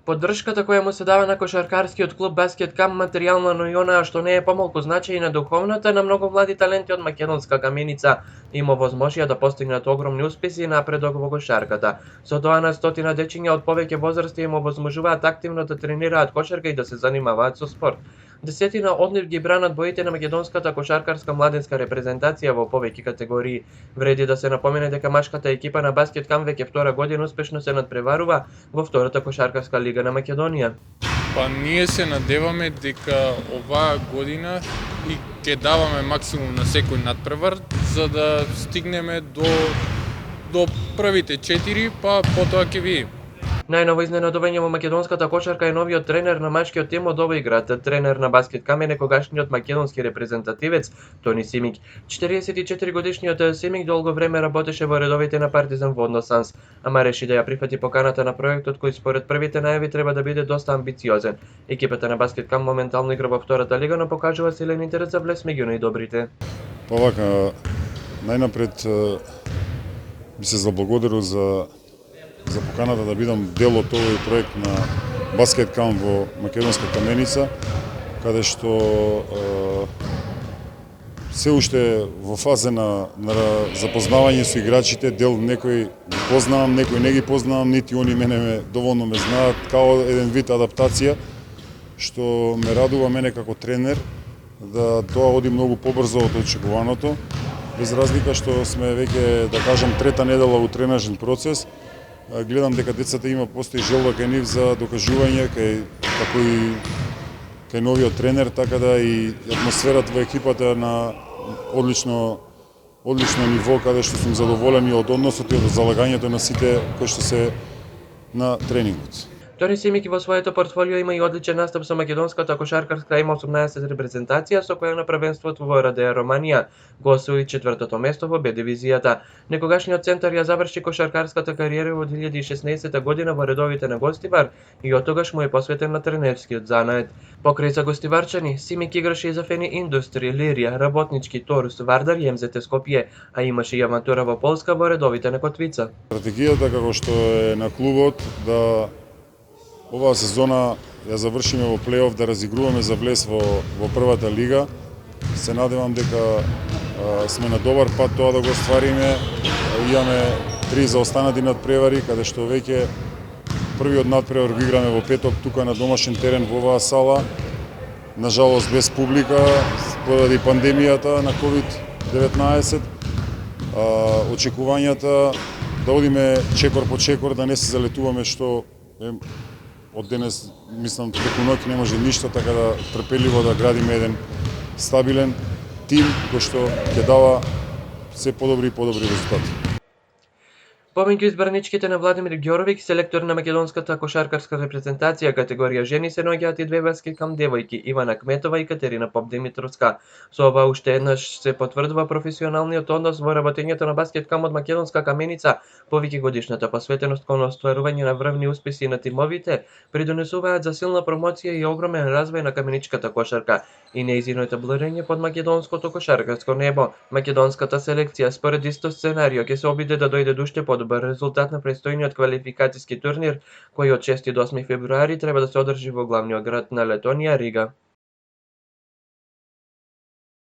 Поддршката која му се дава на кошаркарскиот клуб Баскет Камп материјално, но и онаа што не е помалку значајна духовната на многу млади таленти од македонска каменица им овозможија да постигнат огромни успеси и напредок во кошарката. Со тоа на стотина дечиња од повеќе возрасти им овозможуваат активно да тренираат кошарка и да се занимаваат со спорт. Десетина од нив ги бранат боите на македонската кошаркарска младенска репрезентација во повеќе категории. Вреди да се напомене дека машката екипа на Баскет Камп веќе втора година успешно се надпреварува во втората кошаркарска лига на Македонија. Па ние се надеваме дека оваа година и ќе даваме максимум на секој надпревар за да стигнеме до првите 4, па потоа ќе видиме. Најново изненадување во македонската кошарка е новиот тренер на мачкиот тим од овој град. Тренер на Баскет Камп е некогашниот македонски репрезентативец Тони Симик. 44 годишниот Симик долго време работеше во редовите на Партизан во Односанс, ама реши да ја прифати поканата на проектот кој според првите најави треба да биде доста амбициозен. Екипата на Баскет Камп моментално игра во втората лига, но покажува силен интерес за влез меѓу најдобрите. Па вака, најнапред би се заблагодарил за поканата да бидам дел од овој проект на Баскет Камп во Македонска каменица, каде што се уште во фаза на запознавање со играчите, дел некои ги познавам, некои не ги познавам, нити они мене доволно ме знаат, као еден вид адаптација, што ме радува мене како тренер, да тоа оди многу побрзо од очекуваното, без разлика што сме веќе, да кажам, трета недела во тренажен процес. Гледам дека децата има постои желба кај нив за докажување кај новиот тренер, така да и атмосферата во екипата на одлично ниво, каде што сум задоволен и од односот и од залагањето на сите кои што се на тренингот. Тони Симик во своето портфолио има и одличен настап со македонската кошаркарска М18 репрезентација со која на првенството во Радеја Романија го освои четвртото место во Б дивизијата. Некогашниот центар ја заврши кошаркарската кариера во 2016 година во редовите на Гостивар и оттогаш му е посветен на тренерскиот занает. Покрај за гостиварчани, Симик играше и за Фени Индустри, Лирија, Работнички, Торус, Вардар и МЗТ Скопје, а имаше и авантура во Полска во редовите на Котвица. Стратегијата како што е на клубот да оваа сезона ја завршиме во плейоф, да разигруваме за влез во првата лига. Се надевам дека сме на добар пат тоа да го оствариме. Имаме 3 заостанати надпревари, каде што веќе првиот надпревар го играме во петок тука на домашен терен во оваа сала. Нажалост без публика поради пандемијата на COVID-19. Очекувањата да одиме чекор по чекор, да не се залетуваме, што од денес, мислам, преку ноќ не може ништо, така да трпеливо да градиме еден стабилен тим кој што ќе дава се подобри и подобри резултати. Помеѓу избраничките на Владимир Ѓоровиќ, селектор на македонската кошаркарска репрезентација категорија жени, се наоѓаат и две Баскет Камп девојки, Ивана Кметова и Катерина Попдимитровска. Со ова уште еднаш се потврдува професионалниот однос во работењето на Баскет Камп од македонска каменица. Повеќе годишната посветеност кон остварување на врвни успеси на тимовите придонесуваат за силна промоција и огромен развој на каменичката кошарка и нејзиното блерење под македонското кошаркарско небо. Македонската селекција според исто сценарио ќе се обиде да дојде до уште подобар резултат на престојниот квалификациски турнир кој од 6 до 8 февруари треба да се одржи во главниот град на Летонија, Рига.